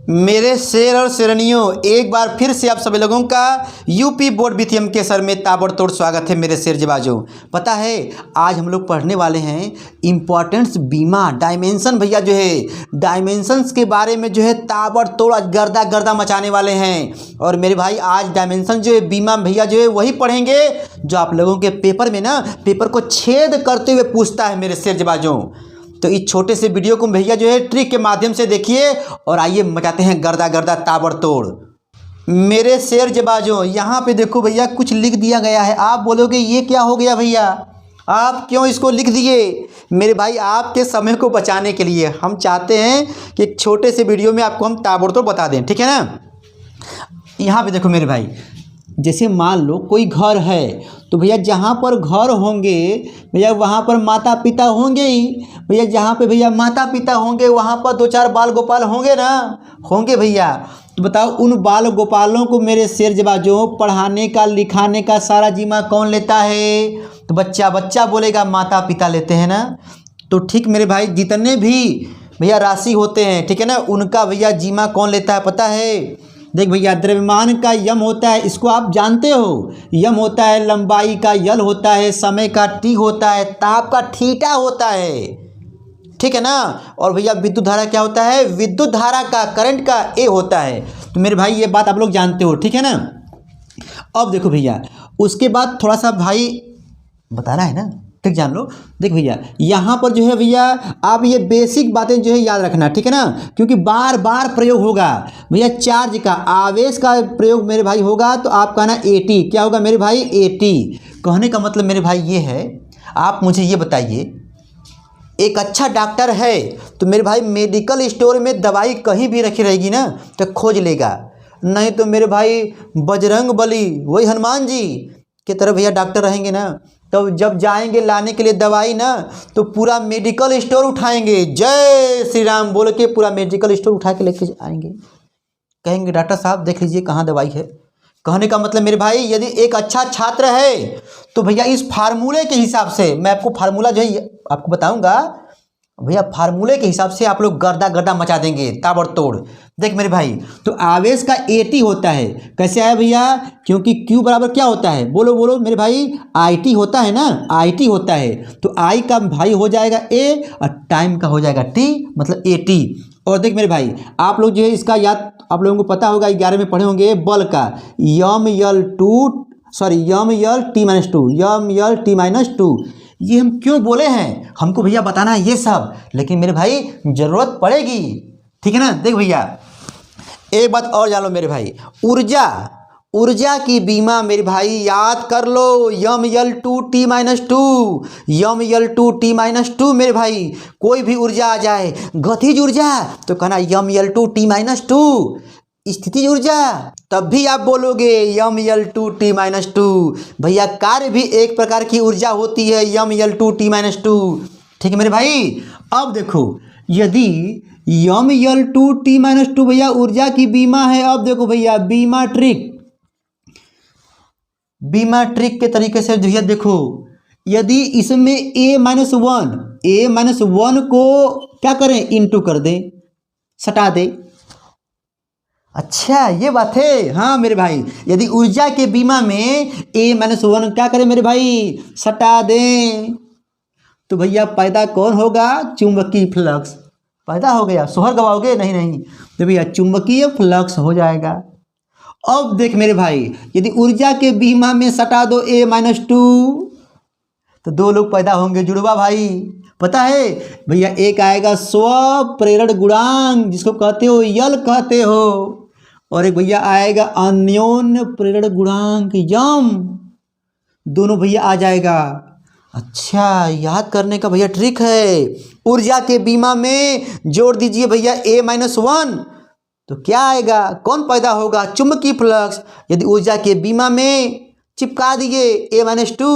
मेरे शेर और शेरनियों, एक बार फिर से आप सभी लोगों का यूपी बोर्ड बीटीएम के सर में ताबड़तोड़ स्वागत है मेरे शेर जबाजों। पता है आज हम लोग पढ़ने वाले हैं इम्पोर्टेंस बीमा डायमेंशन। भैया जो है डायमेंशंस के बारे में जो है ताबड़तोड़ आज गर्दा गर्दा मचाने वाले हैं। और मेरे भाई आज डायमेंशन जो है बीमा भैया जो है वही पढ़ेंगे जो आप लोगों के पेपर में ना पेपर को छेद करते हुए पूछता है मेरे शेर जबाजों। तो इस छोटे से वीडियो को भैया जो है ट्रिक के माध्यम से देखिए और आइए मचाते हैं गर्दा गर्दा ताबड़तोड़। मेरे शेर जबाजों, यहाँ पे देखो भैया कुछ लिख दिया गया है। आप बोलोगे ये क्या हो गया भैया, आप क्यों इसको लिख दिए? मेरे भाई आपके समय को बचाने के लिए हम चाहते हैं कि एक छोटे से वीडियो में आपको हम ताबड़तोड़ बता दें, ठीक है ना। यहाँ पे देखो मेरे भाई, जैसे मान लो कोई घर है तो भैया जहाँ पर घर होंगे भैया वहाँ पर माता पिता होंगे ही। भैया जहाँ पे भैया माता पिता होंगे वहाँ पर दो चार बाल गोपाल होंगे ना, होंगे भैया। तो बताओ उन बाल गोपालों को मेरे शेर जबाजों पढ़ाने का लिखाने का सारा जिम्मा कौन लेता है? तो बच्चा बोलेगा माता पिता लेते हैं ना। तो ठीक मेरे भाई, जितने भी भैया राशि होते हैं ठीक है ना, उनका भैया जिम्मा कौन लेता है पता है? देख भैया, द्रव्यमान का यम होता है, इसको आप जानते हो। यम होता है, लंबाई का यल होता है, समय का टी होता है, ताप का थीटा होता है, ठीक है ना। और भैया विद्युत धारा क्या होता है? विद्युत धारा का करंट का ए होता है। तो मेरे भाई ये बात आप लोग जानते हो, ठीक है ना। अब देखो भैया, उसके बाद थोड़ा सा भाई बताना है ना, ठीक जान लो। देख भैया यहाँ पर जो है भैया आप ये बेसिक बातें जो है याद रखना, ठीक है ना, क्योंकि बार बार प्रयोग होगा। भैया चार्ज का आवेश का प्रयोग मेरे भाई होगा तो आप कहना एटी। क्या होगा मेरे भाई? एटी। कहने का मतलब मेरे भाई ये है, आप मुझे ये बताइए, एक अच्छा डॉक्टर है तो मेरे भाई मेडिकल स्टोर में दवाई कहीं भी रखी रहेगी ना तो खोज लेगा। नहीं तो मेरे भाई बजरंग बली वही हनुमान जी की तरह भैया डॉक्टर रहेंगे ना, तो जब जाएंगे लाने के लिए दवाई ना तो पूरा मेडिकल स्टोर उठाएंगे, जय श्री राम बोल के पूरा मेडिकल स्टोर उठा के लेके आएंगे। कहेंगे डॉक्टर साहब देख लीजिए कहाँ दवाई है। कहने का मतलब मेरे भाई यदि एक अच्छा छात्र है तो भैया इस फार्मूले के हिसाब से, मैं आपको फार्मूला जो है आपको बताऊंगा भैया, फार्मूले के हिसाब से आप लोग गर्दा गर्दा मचा देंगे ताबड़तोड़। देख मेरे भाई, तो आवेश का एटी होता है। कैसे आया भैया? क्योंकि क्यू बराबर क्या होता है? बोलो बोलो मेरे भाई, आई टी होता है ना, आई टी होता है। तो आई का भाई हो जाएगा ए और टाइम का हो जाएगा टी, मतलब एटी। और देख मेरे भाई, आप लोग जो है इसका याद आप लोगों को पता होगा, 11 में पढ़े होंगे बल का यम यल T minus two, M L T minus to. ये हम क्यों बोले हैं, हमको भैया बताना है ये सब, लेकिन मेरे भाई जरूरत पड़ेगी, ठीक है ना। देख भैया एक बात और जान लो मेरे भाई, ऊर्जा की बीमा मेरे भाई याद कर लो, M L two T minus two, M L two T minus two. मेरे भाई कोई भी ऊर्जा आ जाए, गतिज ऊर्जा तो कहना M L two T minus two, स्थितिज ऊर्जा तब भी आप बोलोगे M L two T minus two. भैया कार्य भी एक प्रकार की ऊर्जा होती है, M L two T minus two, ठीक है मेरे भाई। अब देखो यदि M L two T minus two भैया ऊर्जा की बीमा है, अब देखो भैया बीमा ट्रिक के तरीके से भैया देखो, यदि इसमें ए माइनस वन को क्या करें? इंटू कर दें, सटा दें। अच्छा ये बात है, हाँ मेरे भाई, यदि ऊर्जा के बीमा में ए माइनस वन क्या करें मेरे भाई? सटा दें। तो भैया पैदा कौन होगा? चुंबकीय फ्लक्स पैदा हो गया। सोहर गवाओगे? नहीं, तो भैया चुंबकीय फ्लक्स हो जाएगा। अब देख मेरे भाई, यदि ऊर्जा के बीमा में सटा दो ए माइनस टू तो दो लोग पैदा होंगे जुड़वा भाई। पता है भैया, एक आएगा स्व प्रेरण गुणांक जिसको कहते हो यल कहते हो, और एक भैया आएगा अन्योन्य प्रेरण गुणांक यम, दोनों भैया आ जाएगा। अच्छा याद करने का भैया ट्रिक है, ऊर्जा के बीमा में जोड़ दीजिए भैया ए माइनस वन तो क्या आएगा? कौन पैदा होगा? चुंबकीय फ्लक्स। यदि ऊर्जा के बीमा में चिपका दिए ए माइनस टू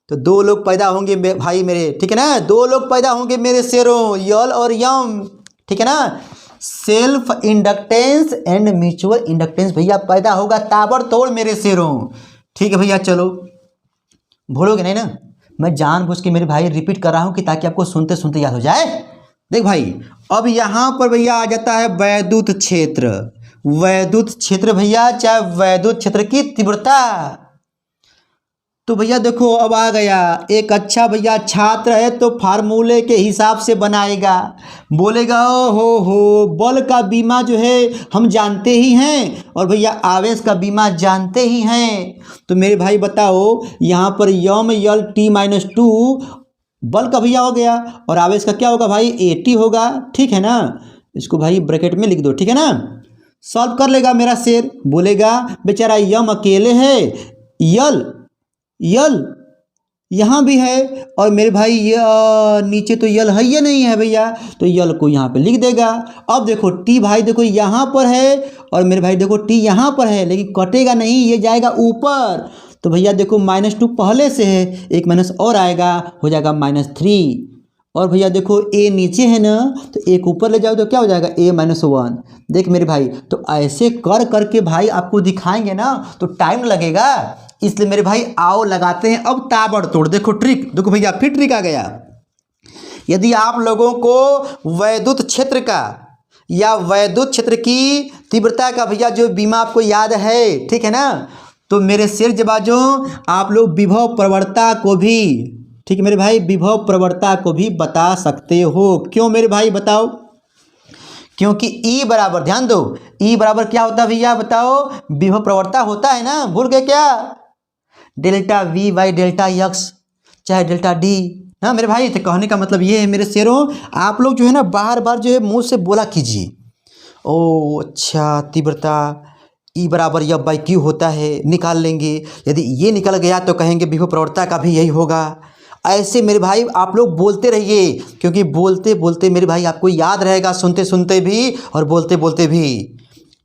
तो दो लोग पैदा होंगे भाई मेरे, ठीक है ना, दो लोग पैदा होंगे मेरे शेरों, यल और यम, ठीक है ना। Self inductance and mutual inductance भैया पैदा होगा ताबड़तोड़ मेरे शेरों, ठीक है भैया। चलो भूलोगे नहीं ना, मैं जानबूझ के मेरे भाई रिपीट कर रहा हूँ कि ताकि आपको सुनते सुनते याद हो जाए। देख भाई, अब यहाँ पर भैया आ जाता है वैद्युत क्षेत्र। वैद्युत क्षेत्र भैया, चाहे वैद्युत क्षेत्र की तीव्रता। तो भैया देखो अब आ गया, एक अच्छा भैया छात्र है तो फार्मूले के हिसाब से बनाएगा, बोलेगा हो बल का बीमा जो है हम जानते ही हैं और भैया आवेश का बीमा जानते ही हैं। तो मेरे भाई बताओ यहाँ पर यम यल टी माइनस टू बल का भैया हो गया और आवेश का क्या होगा भाई, ए टी होगा। ठीक है ना, इसको भाई ब्रैकेट में लिख दो, ठीक है ना। सॉल्व कर लेगा मेरा शेर, बोलेगा बेचारा यम अकेले है, यल यल यहाँ भी है और मेरे भाई ये नीचे तो यल है ये नहीं है भैया, तो यल को यहाँ पे लिख देगा। अब देखो टी भाई देखो यहाँ पर है और मेरे भाई देखो टी यहाँ पर है, लेकिन कटेगा नहीं, ये जाएगा ऊपर। तो भैया देखो -2 पहले से है, एक माइनस और आएगा, हो जाएगा -3। और भैया देखो ए नीचे है ना, तो एक ऊपर ले जाओ तो क्या हो जाएगा, a-1। देख मेरे भाई, तो ऐसे कर करके भाई आपको दिखाएंगे ना तो टाइम लगेगा, इसलिए मेरे भाई आओ लगाते हैं अब ताबड़तोड़। देखो ट्रिक, देखो भैया फिर ट्रिक आ गया। यदि आप लोगों को वैद्युत क्षेत्र का या वैद्युत क्षेत्र की तीव्रता का भैया जो बीमा आपको याद है, ठीक है ना, तो मेरे शेर जबाजों आप लोग विभव प्रवणता को भी, ठीक है मेरे भाई, विभव प्रवणता को भी बता सकते हो। क्यों मेरे भाई बताओ, क्योंकि E बराबर, ध्यान दो, E बराबर क्या होता है भैया बताओ, विभव प्रवणता होता है ना, भूल गए क्या, delta V by delta x चाहे डेल्टा D ना मेरे भाई। तो कहने का मतलब ये है मेरे शेरों, आप लोग जो है ना बार बार जो है मुंह से बोला कीजिए। ओ अच्छा, तीव्रता E बराबर F बाई Q होता है, निकाल लेंगे। यदि ये निकल गया तो कहेंगे विभव प्रवणता का भी यही होगा। ऐसे मेरे भाई आप लोग बोलते रहिए, क्योंकि बोलते बोलते मेरे भाई आपको याद रहेगा, सुनते सुनते भी और बोलते बोलते भी।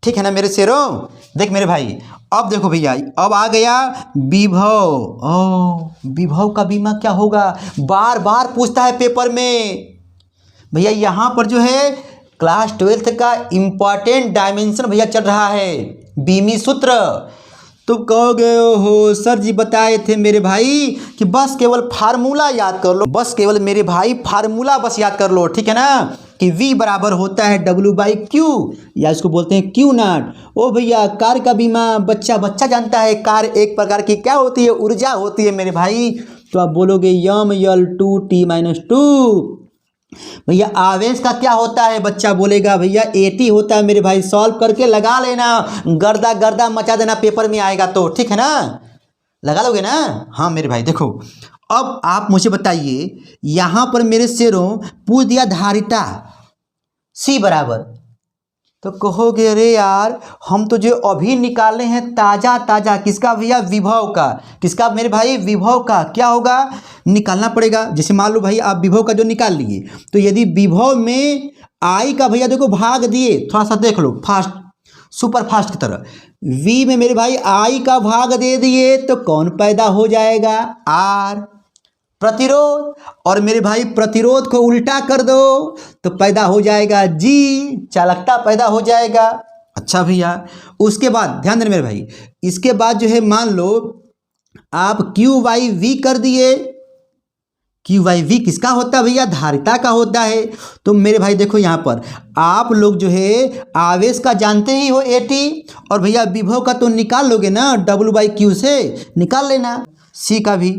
ठीक है ना मेरे शेरों। देख मेरे भाई, अब देखो भैया, अब आ गया विभव। विभव का बीमा क्या होगा, बार बार पूछता है पेपर में भैया। यहाँ पर जो है क्लास 12th का इम्पॉर्टेंट डायमेंशन भैया चल रहा है, बीमी सूत्र। तो कहोगे हो सर जी बताए थे मेरे भाई कि बस केवल फार्मूला याद कर लो, बस केवल मेरे भाई फार्मूला बस याद कर लो, ठीक है ना, कि V बराबर होता है W/Q, या इसको बोलते हैं Q0। ओ भैया कार का बीमा बच्चा बच्चा जानता है, कार एक प्रकार की क्या होती है, ऊर्जा होती है मेरे भाई। तो आप बोलोगे mL2T-2। भैया आवेश का क्या होता है, बच्चा बोलेगा भैया AT होता है मेरे भाई। सॉल्व करके लगा लेना, गर्दा गर्दा मचा देना, पेपर में आएगा तो, ठीक है ना, लगा लोगे ना। हाँ मेरे भाई देखो, अब आप मुझे बताइए, यहाँ पर मेरे शेरों पूछ दिया धारिता C बराबर, तो कहोगे अरे यार हम तो जो अभी निकाले हैं ताज़ा ताज़ा, किसका भैया, विभव का। किसका मेरे भाई, विभव का। क्या होगा, निकालना पड़ेगा। जैसे मान लो भाई आप विभव का जो निकाल लिए, तो यदि विभव में I का भैया देखो भाग दिए, थोड़ा सा देख लो फास्ट, सुपर फास्ट की तरह, V में मेरे भाई I का भाग दे दिए तो कौन पैदा हो जाएगा, R, प्रतिरोध। और मेरे भाई प्रतिरोध को उल्टा कर दो तो पैदा हो जाएगा G, चालकता पैदा हो जाएगा। अच्छा भैया, उसके बाद ध्यान देना मेरे भाई, इसके बाद जो है मान लो आप Q/V कर दिए। Q/V किसका होता है भैया, धारिता का होता है। तो मेरे भाई देखो यहाँ पर आप लोग जो है आवेश का जानते ही हो AT, और भैया विभव का तो निकाल लोगे ना, W/Q से निकाल लेना, C का भी,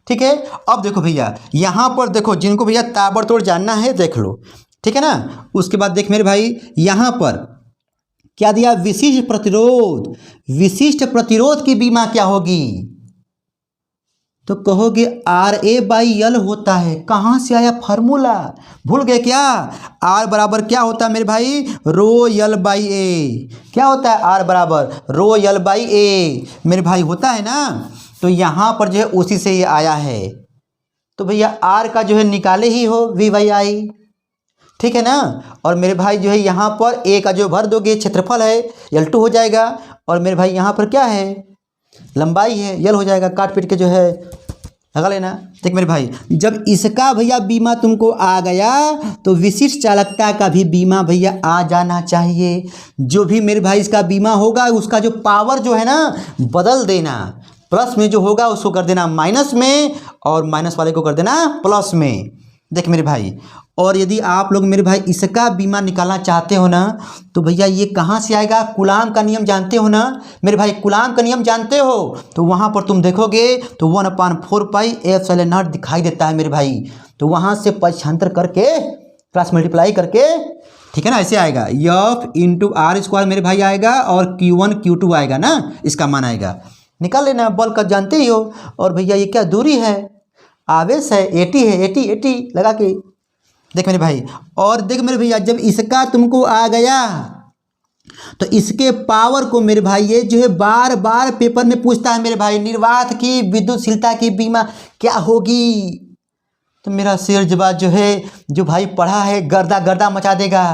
ठीक है। अब देखो भैया यहाँ पर देखो, जिनको भैया ताबड़तोड़ जानना है देख लो, ठीक है ना। उसके बाद देख मेरे भाई यहाँ पर क्या दिया, विशिष्ट प्रतिरोध। विशिष्ट प्रतिरोध की बीमा क्या होगी, तो कहोगे RA/L होता है। कहाँ से आया फार्मूला, भूल गए क्या, R बराबर क्या होता है मेरे भाई, ρL/A। क्या होता है R बराबर ρL/A मेरे भाई होता है ना। तो यहाँ पर जो है उसी से ये आया है। तो भैया R का जो है निकाले ही हो V/I, ठीक है ना। और मेरे भाई जो है यहाँ पर A का जो भर दोगे, क्षेत्रफल है L2 हो जाएगा, और मेरे भाई यहाँ पर क्या है, लंबाई है, L हो जाएगा, काट पीट के जो है लगा लेना। देख मेरे भाई, जब इसका भैया बीमा तुमको आ गया तो विशिष्ट चालकता का भी बीमा भैया आ जाना चाहिए। जो भी मेरे भाई इसका बीमा होगा उसका जो पावर जो है ना बदल देना, प्लस में जो होगा उसको कर देना माइनस में, और माइनस वाले को कर देना प्लस में। देख मेरे भाई, और यदि आप लोग मेरे भाई इसका बीमा निकालना चाहते हो ना, तो भैया ये कहाँ से आएगा? कूलाम का नियम जानते हो ना मेरे भाई? कूलाम का नियम जानते हो? तो वहाँ पर तुम देखोगे तो 1/4 पाई एप्सिलॉन नॉट दिखाई देता है मेरे भाई। तो वहाँ से पक्षांतर करके क्रॉस मल्टीप्लाई करके, ठीक है ना, ऐसे आएगा F इंटू आर स्क्वायर मेरे भाई आएगा, और Q1 Q2 आएगा ना, इसका मान आएगा। निकाल लेना, बल का जानते ही हो। और भैया ये क्या दूरी है? आवेश है, 80 है, 80 लगा के देख मेरे भाई। और देख मेरे भैया, जब इसका तुमको आ गया तो इसके पावर को मेरे भाई ये जो है बार बार पेपर में पूछता है मेरे भाई, निर्वात की विद्युतशीलता की बीमा क्या होगी? तो मेरा शेर जवाब जो है, जो भाई पढ़ा है गर्दा गर्दा मचा देगा।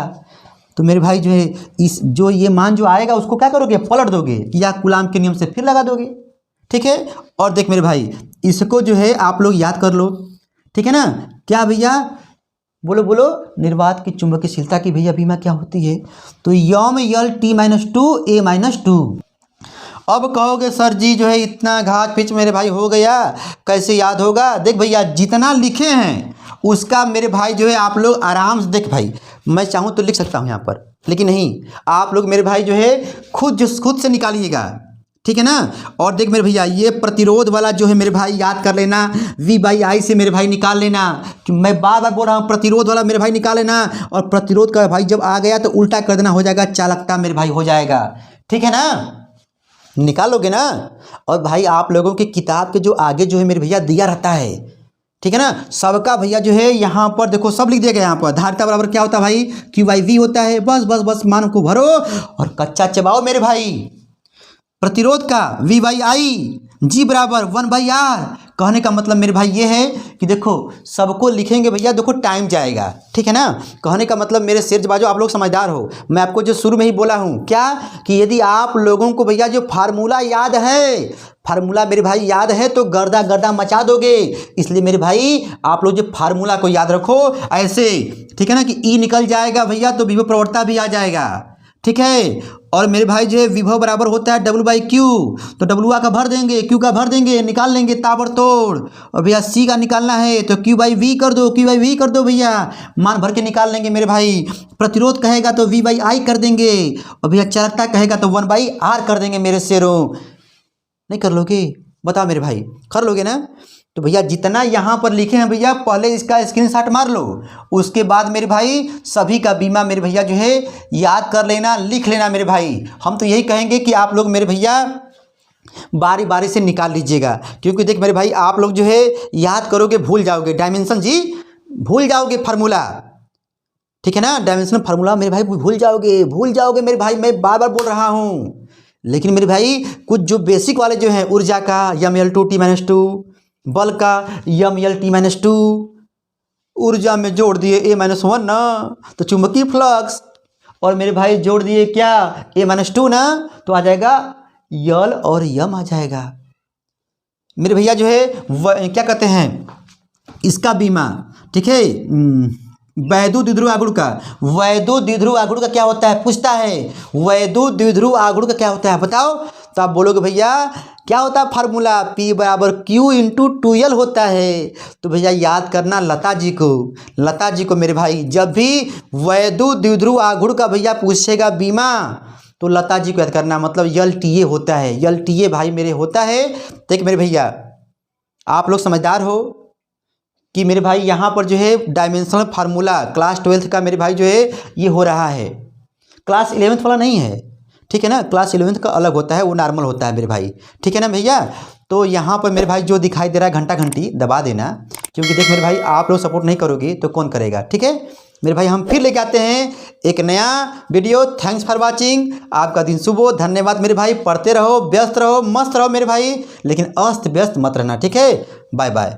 तो मेरे भाई जो है इस जो ये मान जो आएगा उसको क्या करोगे? पलट दोगे या कूलाम के नियम से फिर लगा दोगे, ठीक है। और देख मेरे भाई, इसको जो है आप लोग याद कर लो, ठीक है ना। क्या भैया? बोलो बोलो। निर्वात की चुंबकीयशीलता की भैया बीमा क्या होती है? तो यम यल T-2 A-2। अब कहोगे सर जी जो है इतना घात पिच मेरे भाई हो गया, कैसे याद होगा? देख भैया, जितना लिखे हैं उसका मेरे भाई जो है आप लोग आराम से, देख भाई मैं चाहूँ तो लिख सकता हूँ यहाँ पर, लेकिन नहीं, आप लोग मेरे भाई जो है खुद से निकालिएगा, ठीक है ना। और देख मेरे भैया, ये प्रतिरोध वाला जो है मेरे भाई याद कर लेना, V/I से मेरे भाई निकाल लेना, कि मैं बार बार बोल रहा हूँ प्रतिरोध वाला मेरे भाई निकाल लेना। और प्रतिरोध का भाई जब आ गया तो उल्टा कर देना, हो जाएगा चालकता मेरे भाई हो जाएगा, ठीक है ना, निकालोगे ना। और भाई आप लोगों की किताब के जो आगे जो है मेरे भैया दिया रहता है, ठीक है ना, सबका भैया जो है यहाँ पर देखो सब लिख दिया गया। यहाँ पर धारिता बराबर क्या होता है भाई? Q/V होता है। बस बस बस मान को भरो और कच्चा चबाओ मेरे भाई। प्रतिरोध का V/I G बराबर 1/R। कहने का मतलब मेरे भाई ये है कि देखो सबको लिखेंगे भैया, देखो टाइम जाएगा, ठीक है ना। कहने का मतलब मेरे शेर बाजो आप लोग समझदार हो, मैं आपको जो शुरू में ही बोला हूँ क्या, कि यदि आप लोगों को भैया जो फार्मूला याद है, फार्मूला मेरे भाई याद है तो गर्दा गर्दा मचा दोगे। इसलिए मेरे भाई आप लोग जो फार्मूला को याद रखो ऐसे, ठीक है ना, कि E निकल जाएगा भैया तो विभव प्रवणता भी आ जाएगा, ठीक है। और मेरे भाई जो है विभव बराबर होता है W/Q, तो W का भर देंगे, Q का भर देंगे, निकाल लेंगे ताबड़तोड़। और भैया C का निकालना है तो Q/V कर दो, Q/V कर दो भैया, मान भर के निकाल लेंगे मेरे भाई। प्रतिरोध कहेगा तो V/I कर देंगे, और भैया चालकता कहेगा तो 1/R कर देंगे मेरे शेरों। नहीं कर लोगे? बताओ मेरे भाई, कर लोगे ना? तो भैया जितना यहाँ पर लिखे हैं भैया पहले इसका स्क्रीनशॉट मार लो, उसके बाद मेरे भाई सभी का बीमा मेरे भैया जो है याद कर लेना, लिख लेना मेरे भाई। हम तो यही कहेंगे कि आप लोग मेरे भैया बारी बारी से निकाल लीजिएगा, क्योंकि देख मेरे भाई आप लोग जो है याद करोगे भूल जाओगे, डायमेंशन जी भूल जाओगे फार्मूला, ठीक है ना, डायमेंशन फार्मूला मेरे भाई भूल जाओगे मेरे भाई। मैं बार बार बोल रहा हूँ, लेकिन मेरे भाई कुछ जो बेसिक वाले जो हैं, ऊर्जा का Ml2 T-2, बल का Ml T-2, ऊर्जा में जोड़ दिए A-1 ना तो चुंबकीय फ्लक्स, और मेरे भाई जोड़ दिए क्या A-2 ना तो आ जाएगा यल और यम आ जाएगा मेरे भैया जो है क्या कहते हैं इसका बीमा, ठीक है। वैद्युत द्विध्रुव आघूर्ण का, वैद्युत द्विध्रुव आघूर्ण का क्या होता है पूछता है, वैद्युत द्विध्रुव आघूर्ण का क्या होता है बताओ? तो आप बोलोगे भैया क्या होता है फार्मूला? P बराबर Q इंटू 2L होता है। तो भैया याद करना लता जी को मेरे भाई, जब भी वैद्युत द्विध्रुव आघूर्ण का भैया पूछेगा बीमा तो लता जी को याद करना, मतलब LTA होता है, LTA भाई मेरे होता है। देख मेरे भैया आप लोग समझदार हो कि मेरे भाई यहाँ पर जो है डायमेंशनल फार्मूला क्लास 12th का मेरे भाई जो है ये हो रहा है, क्लास 11th वाला नहीं है, ठीक है ना। क्लास 11th का अलग होता है, वो नॉर्मल होता है मेरे भाई, ठीक है ना भैया। तो यहाँ पर मेरे भाई जो दिखाई दे रहा है घंटा घंटी दबा देना, क्योंकि देख मेरे भाई आप लोग सपोर्ट नहीं करोगे तो कौन करेगा, ठीक है मेरे भाई। हम फिर लेके आते हैं एक नया वीडियो। थैंक्स फॉर वाचिंग, आपका दिन शुभ हो, धन्यवाद मेरे भाई। पढ़ते रहो, व्यस्त रहो, मस्त रहो मेरे भाई, लेकिन अस्त व्यस्त मत रहना, ठीक है। Bye bye.